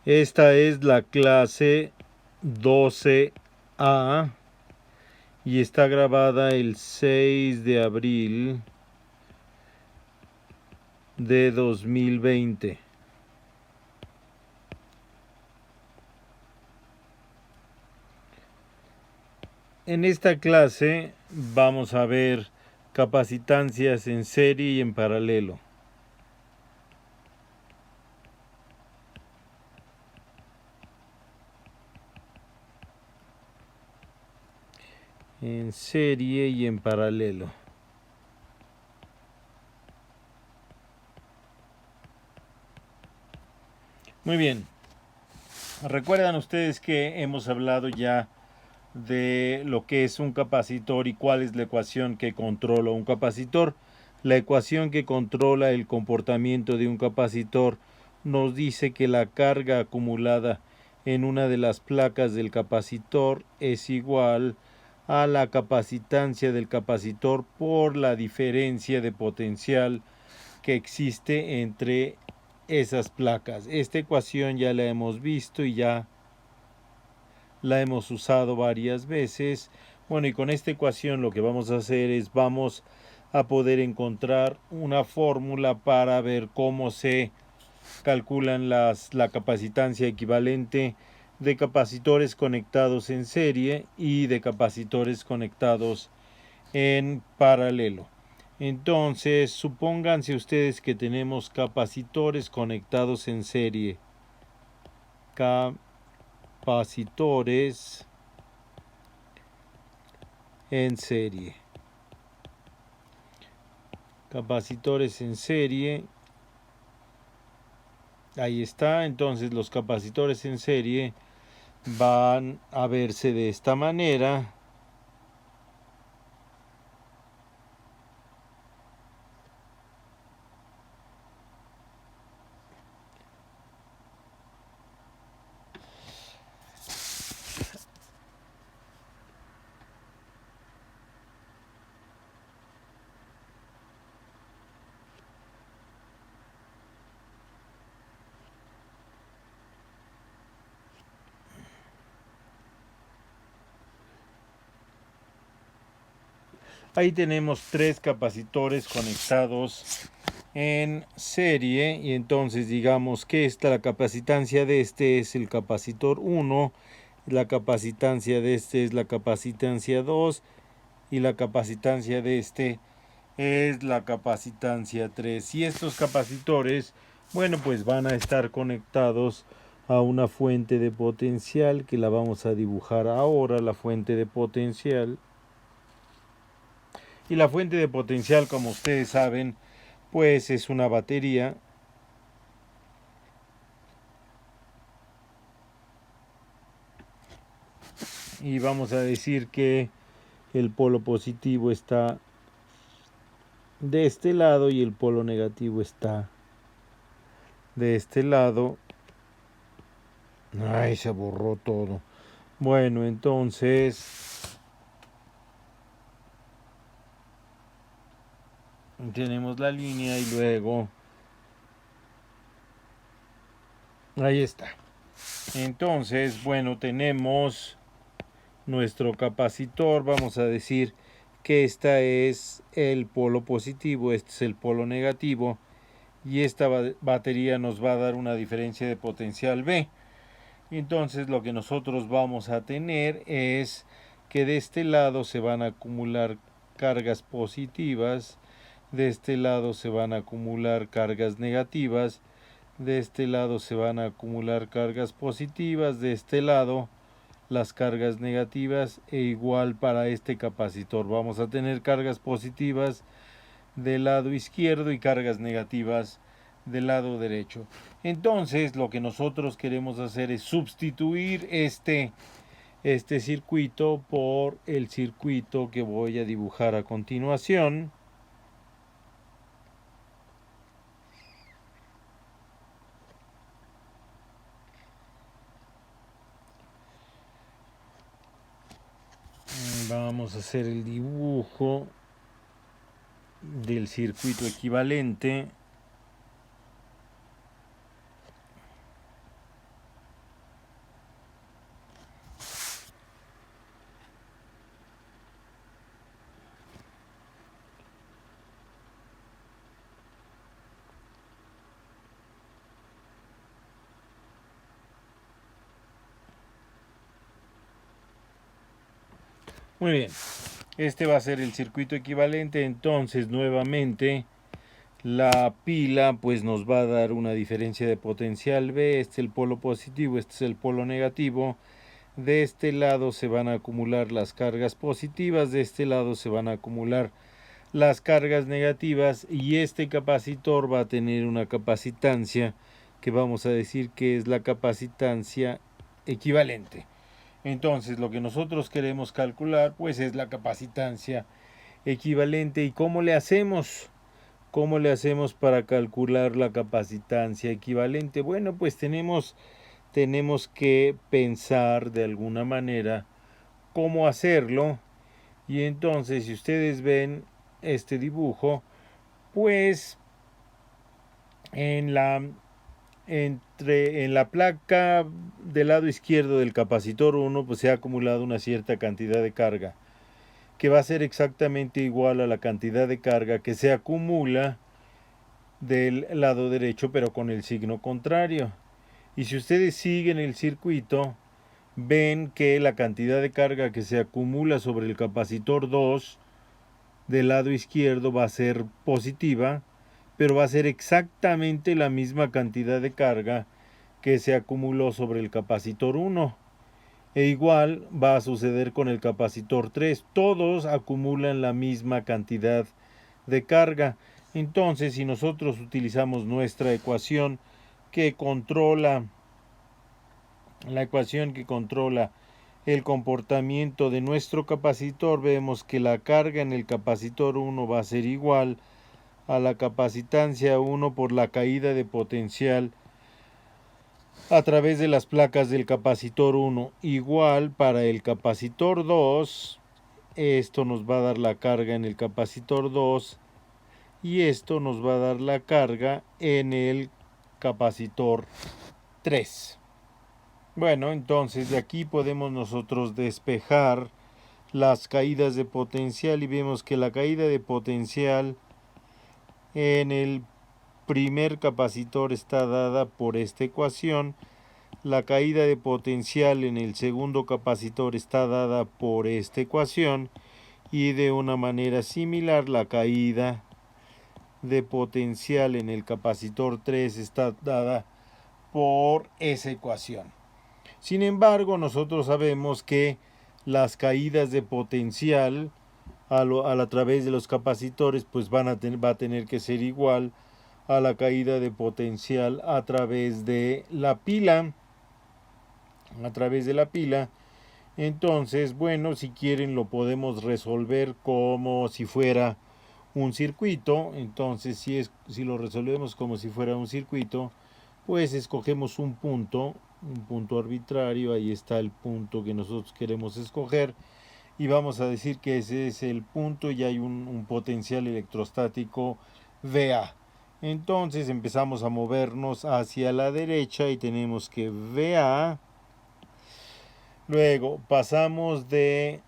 Esta es la clase 12A y está grabada el 6 de abril de 2020. En esta clase vamos a ver capacitancias en serie y en paralelo. En serie y en paralelo. Muy bien. Recuerdan ustedes que hemos hablado ya de lo que es un capacitor y cuál es la ecuación que controla un capacitor. La ecuación que controla el comportamiento de un capacitor nos dice que la carga acumulada en una de las placas del capacitor es igual a la capacitancia del capacitor por la diferencia de potencial que existe entre esas placas. Esta ecuación ya la hemos visto y ya la hemos usado varias veces. Bueno, y con esta ecuación lo que vamos a hacer es vamos a poder encontrar una fórmula para ver cómo se calculan la capacitancia equivalente de capacitores conectados en serie y de capacitores conectados en paralelo. Entonces, supónganse ustedes que tenemos capacitores conectados en serie. Capacitores en serie. Capacitores en serie. Ahí está. Entonces los capacitores en serie van a verse de esta manera. Ahí tenemos tres capacitores conectados en serie y entonces digamos que la capacitancia de este es el capacitor 1, la capacitancia de este es la capacitancia 2 y la capacitancia de este es la capacitancia 3. Y estos capacitores, bueno, pues van a estar conectados a una fuente de potencial que la vamos a dibujar ahora, la fuente de potencial. Y la fuente de potencial, como ustedes saben, pues es una batería. Y vamos a decir que el polo positivo está de este lado y el polo negativo está de este lado. Ay, se borró todo. Bueno, entonces tenemos la línea y luego ahí está. Entonces, bueno, tenemos nuestro capacitor. Vamos a decir que esta es el polo positivo, este es el polo negativo y esta batería nos va a dar una diferencia de potencial B. Entonces lo que nosotros vamos a tener es que de este lado se van a acumular cargas positivas, de este lado se van a acumular cargas negativas, de este lado se van a acumular cargas positivas, de este lado las cargas negativas e igual para este capacitor. Vamos a tener cargas positivas del lado izquierdo y cargas negativas del lado derecho. Entonces lo que nosotros queremos hacer es sustituir este circuito por el circuito que voy a dibujar a continuación. Vamos a hacer el dibujo del circuito equivalente. Muy bien, este va a ser el circuito equivalente. Entonces nuevamente la pila pues nos va a dar una diferencia de potencial B. Este es el polo positivo, este es el polo negativo. De este lado se van a acumular las cargas positivas, de este lado se van a acumular las cargas negativas, y este capacitor va a tener una capacitancia que vamos a decir que es la capacitancia equivalente. Entonces lo que nosotros queremos calcular pues es la capacitancia equivalente. ¿Y cómo le hacemos? ¿Cómo le hacemos para calcular la capacitancia equivalente? Bueno, pues tenemos que pensar de alguna manera cómo hacerlo. Y entonces, si ustedes ven este dibujo, pues en la placa del lado izquierdo del capacitor 1 pues se ha acumulado una cierta cantidad de carga, que va a ser exactamente igual a la cantidad de carga que se acumula del lado derecho, pero con el signo contrario. Y si ustedes siguen el circuito, ven que la cantidad de carga que se acumula sobre el capacitor 2 del lado izquierdo va a ser positiva, pero va a ser exactamente la misma cantidad de carga que se acumuló sobre el capacitor 1. E igual va a suceder con el capacitor 3. Todos acumulan la misma cantidad de carga. Entonces, si nosotros utilizamos nuestra ecuación que controla el comportamiento de nuestro capacitor, vemos que la carga en el capacitor 1 va a ser igual a la capacitancia 1 por la caída de potencial a través de las placas del capacitor 1. Igual para el capacitor 2, esto nos va a dar la carga en el capacitor 2 y esto nos va a dar la carga en el capacitor 3. Bueno, entonces de aquí podemos nosotros despejar las caídas de potencial y vemos que la caída de potencial en el primer capacitor está dada por esta ecuación, la caída de potencial en el segundo capacitor está dada por esta ecuación, y de una manera similar la caída de potencial en el capacitor 3 está dada por esa ecuación. Sin embargo, nosotros sabemos que las caídas de potencial a través de los capacitores pues va a tener que ser igual a la caída de potencial a través de la pila. Entonces, bueno, si quieren lo podemos resolver como si fuera un circuito. Entonces, si lo resolvemos como si fuera un circuito, pues escogemos un punto arbitrario. Ahí está el punto que nosotros queremos escoger y vamos a decir que ese es el punto y hay un potencial electrostático VA. Entonces empezamos a movernos hacia la derecha y tenemos que VA. Luego pasamos de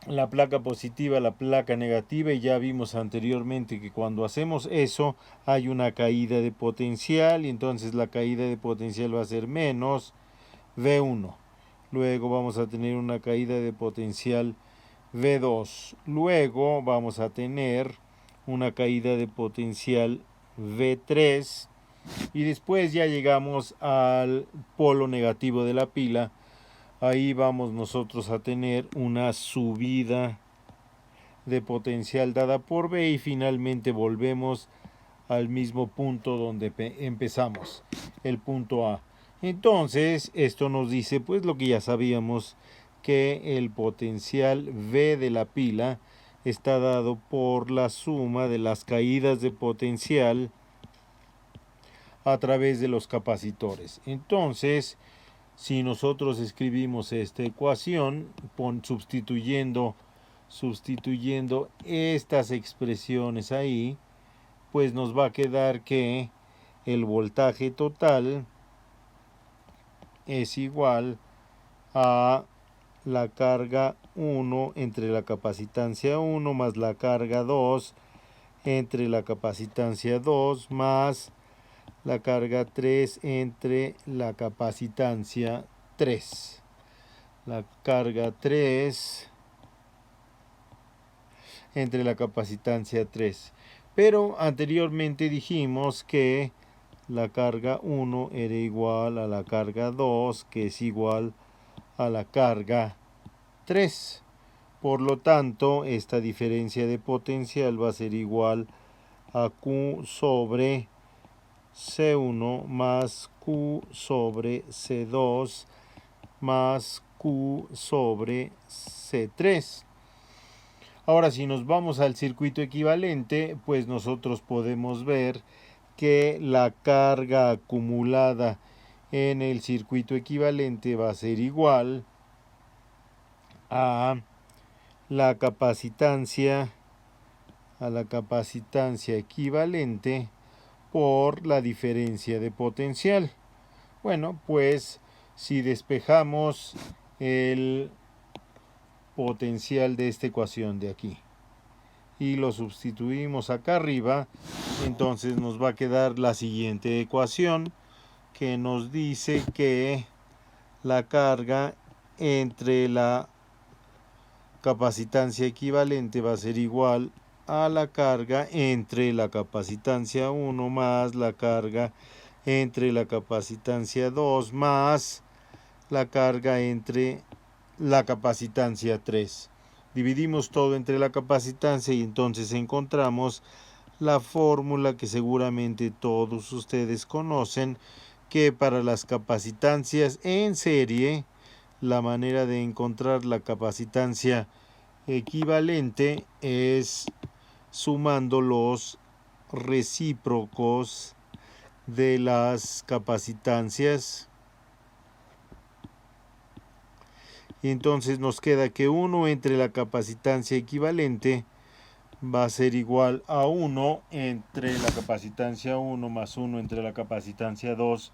la placa positiva a la placa negativa y ya vimos anteriormente que cuando hacemos eso hay una caída de potencial y entonces la caída de potencial va a ser menos V1. Luego vamos a tener una caída de potencial V2. Luego vamos a tener una caída de potencial V3 y después ya llegamos al polo negativo de la pila. Ahí vamos nosotros a tener una subida de potencial dada por V y finalmente volvemos al mismo punto donde empezamos, el punto A. Entonces, esto nos dice pues lo que ya sabíamos, que el potencial V de la pila está dado por la suma de las caídas de potencial a través de los capacitores. Entonces, si nosotros escribimos esta ecuación, sustituyendo estas expresiones ahí, pues nos va a quedar que el voltaje total es igual a la carga 1 entre la capacitancia 1 más la carga 2 entre la capacitancia 2 más la carga 3 entre la capacitancia 3. la carga 3 entre la capacitancia 3. Pero anteriormente dijimos que la carga 1 era igual a la carga 2, que es igual a la carga 3. Por lo tanto, esta diferencia de potencial va a ser igual a Q sobre C1 más Q sobre C2 más Q sobre C3. Ahora, si nos vamos al circuito equivalente, pues nosotros podemos ver que la carga acumulada en el circuito equivalente va a ser igual a la capacitancia equivalente por la diferencia de potencial. Bueno, pues si despejamos el potencial de esta ecuación de aquí y lo sustituimos acá arriba, entonces nos va a quedar la siguiente ecuación que nos dice que la carga entre la capacitancia equivalente va a ser igual a la carga entre la capacitancia 1 más la carga entre la capacitancia 2 más la carga entre la capacitancia 3. Dividimos todo entre la capacitancia y entonces encontramos la fórmula que seguramente todos ustedes conocen, que para las capacitancias en serie, la manera de encontrar la capacitancia equivalente es sumando los recíprocos de las capacitancias. Y entonces nos queda que 1 entre la capacitancia equivalente va a ser igual a 1 entre la capacitancia 1 más 1 entre la capacitancia 2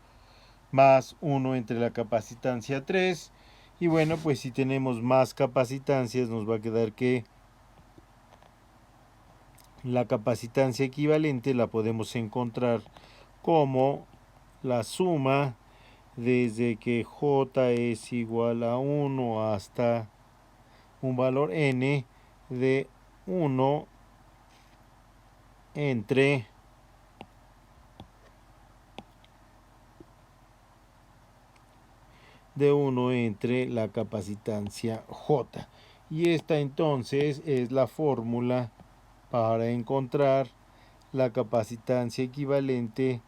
más 1 entre la capacitancia 3. Y bueno, pues si tenemos más capacitancias nos va a quedar que la capacitancia equivalente la podemos encontrar como la suma desde que J es igual a 1 hasta un valor n de 1 entre la capacitancia J. Y esta entonces es la fórmula para encontrar la capacitancia equivalente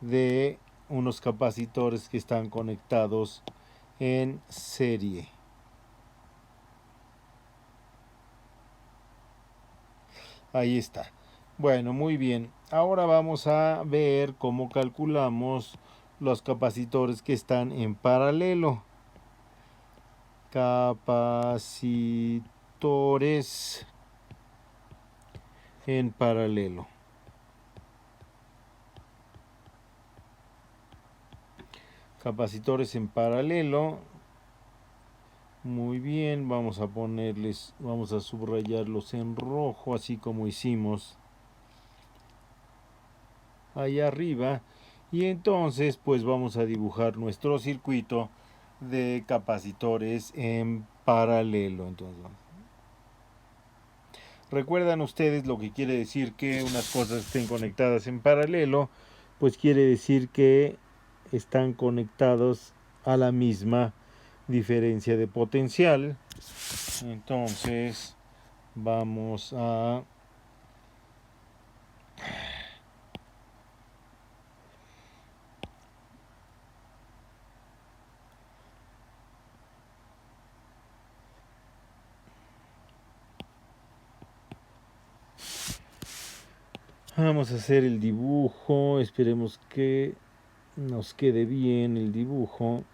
de unos capacitores que están conectados en serie. Ahí está. Bueno, muy bien. Ahora vamos a ver cómo calculamos los capacitores que están en paralelo. Capacitores en paralelo. Capacitores en paralelo. Muy bien, vamos a ponerles, vamos a subrayarlos en rojo, así como hicimos ahí arriba. Y entonces pues vamos a dibujar nuestro circuito de capacitores en paralelo. Entonces, ¿recuerdan ustedes lo que quiere decir que unas cosas estén conectadas en paralelo? Pues quiere decir que están conectados a la misma diferencia de potencial. Entonces vamos a hacer el dibujo. Esperemos que nos quede bien el dibujo.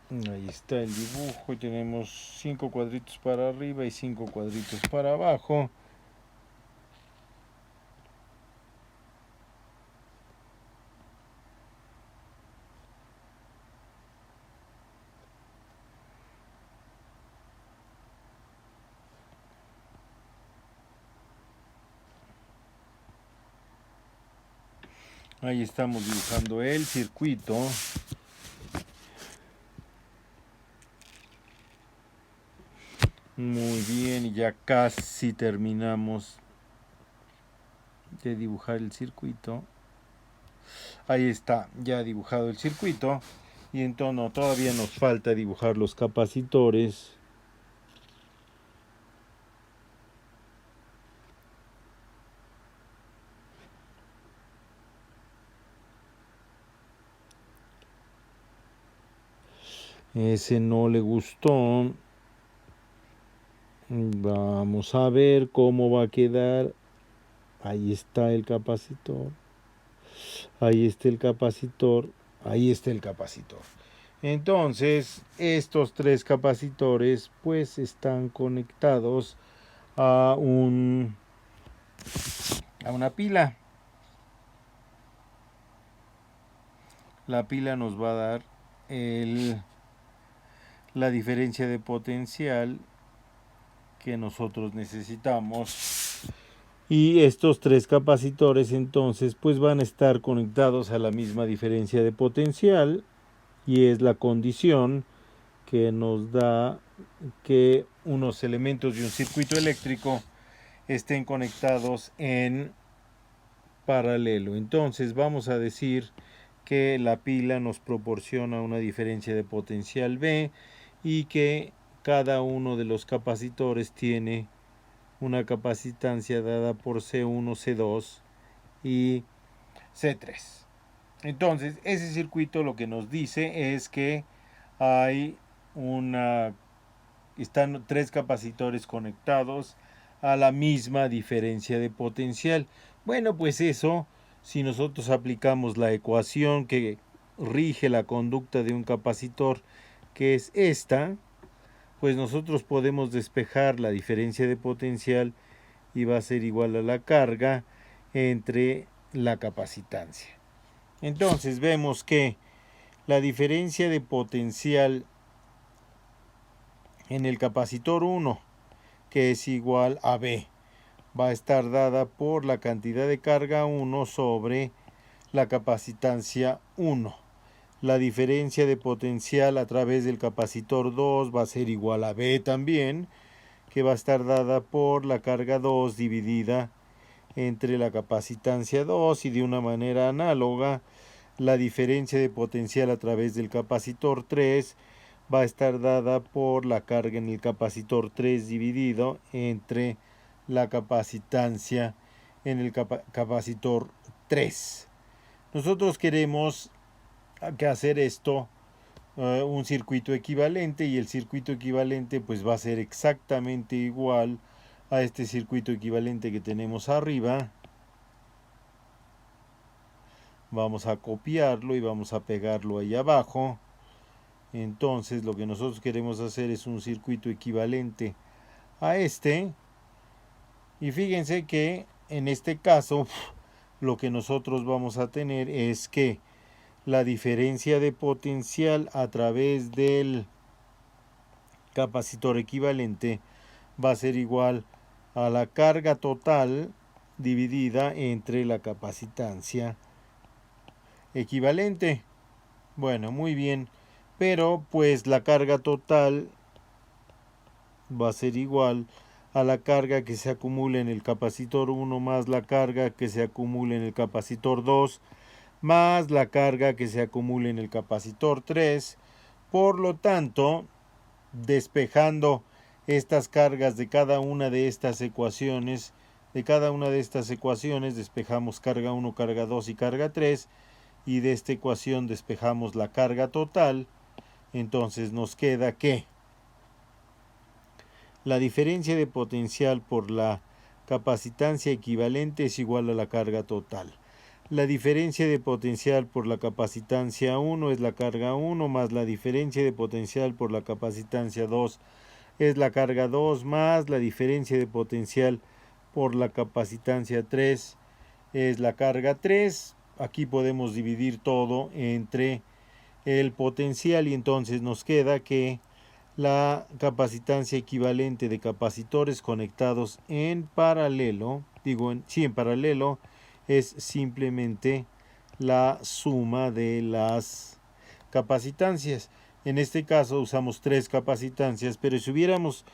Ahí está el dibujo y tenemos 5 cuadritos para arriba y 5 cuadritos para abajo. Ahí estamos dibujando el circuito. Muy bien, y ya casi terminamos de dibujar el circuito. Ahí está, ya dibujado el circuito. Y entonces no, todavía nos falta dibujar los capacitores. Ese no le gustó. Vamos a ver cómo va a quedar. Ahí está el capacitor. Ahí está el capacitor. Ahí está el capacitor. Entonces, estos tres capacitores pues están conectados a una pila. La pila nos va a dar la diferencia de potencial que nosotros necesitamos. Y estos tres capacitores entonces pues van a estar conectados a la misma diferencia de potencial, y es la condición que nos da que unos elementos de un circuito eléctrico estén conectados en paralelo. Entonces vamos a decir que la pila nos proporciona una diferencia de potencial B y que cada uno de los capacitores tiene una capacitancia dada por C1, C2 y C3. Entonces, ese circuito lo que nos dice es que están tres capacitores conectados a la misma diferencia de potencial. Bueno, pues eso, si nosotros aplicamos la ecuación que rige la conducta de un capacitor, que es esta, pues nosotros podemos despejar la diferencia de potencial y va a ser igual a la carga entre la capacitancia. Entonces vemos que la diferencia de potencial en el capacitor 1, que es igual a B, va a estar dada por la cantidad de carga 1 sobre la capacitancia 1. La diferencia de potencial a través del capacitor 2 va a ser igual a B también, que va a estar dada por la carga 2 dividida entre la capacitancia 2, y de una manera análoga la diferencia de potencial a través del capacitor 3 va a estar dada por la carga en el capacitor 3 dividido entre la capacitancia en el capacitor 3. Nosotros queremos hacer esto un circuito equivalente, y el circuito equivalente pues va a ser exactamente igual a este circuito equivalente que tenemos arriba. Vamos a copiarlo y vamos a pegarlo ahí abajo. Entonces lo que nosotros queremos hacer es un circuito equivalente a este, y fíjense que en este caso lo que nosotros vamos a tener es que la diferencia de potencial a través del capacitor equivalente va a ser igual a la carga total dividida entre la capacitancia equivalente. Bueno, muy bien, pero pues la carga total va a ser igual a la carga que se acumula en el capacitor 1 más la carga que se acumula en el capacitor 2 más la carga que se acumula en el capacitor 3. Por lo tanto, despejando estas cargas de cada una de estas ecuaciones, despejamos carga 1, carga 2 y carga 3, y de esta ecuación despejamos la carga total. Entonces nos queda que la diferencia de potencial por la capacitancia equivalente es igual a la carga total. La diferencia de potencial por la capacitancia 1 es la carga 1 más la diferencia de potencial por la capacitancia 2 es la carga 2 más la diferencia de potencial por la capacitancia 3 es la carga 3. Aquí podemos dividir todo entre el potencial, y entonces nos queda que la capacitancia equivalente de capacitores conectados en paralelo, en paralelo, es simplemente la suma de las capacitancias. En este caso usamos 3 capacitancias, pero si hubiéramos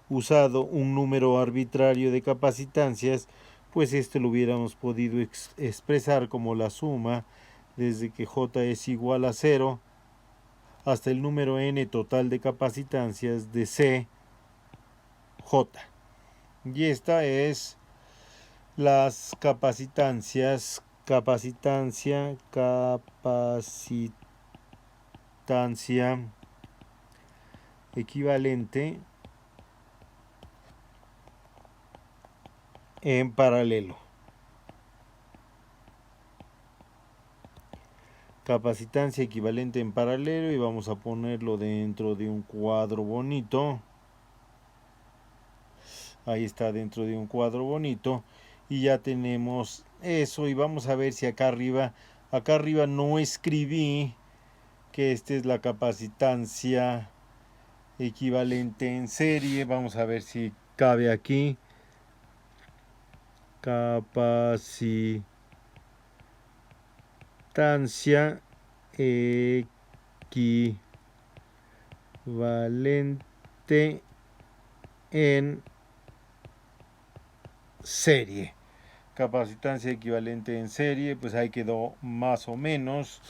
usado un número arbitrario de capacitancias, pues esto lo hubiéramos podido expresar como la suma desde que J es igual a 0 hasta el número n total de capacitancias de C, J. Y esta es las capacitancias, capacitancia equivalente en paralelo. Capacitancia equivalente en paralelo, y vamos a ponerlo dentro de un cuadro bonito. Ahí está, dentro de un cuadro bonito, y ya tenemos eso. Y vamos a ver si acá arriba no escribí que esta es la capacitancia equivalente en serie. Vamos a ver si cabe aquí. Capacitancia equivalente en serie. Capacitancia equivalente en serie, pues ahí quedó más o menos.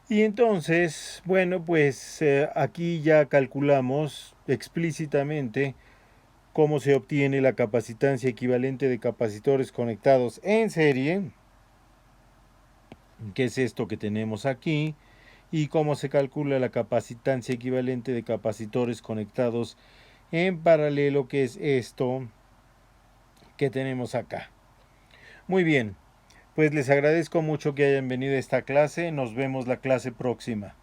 Y entonces, bueno, pues aquí ya calculamos explícitamente cómo se obtiene la capacitancia equivalente de capacitores conectados en serie, que es esto que tenemos aquí, y cómo se calcula la capacitancia equivalente de capacitores conectados en paralelo, que es esto que tenemos acá. Muy bien, pues les agradezco mucho que hayan venido a esta clase. Nos vemos la clase próxima.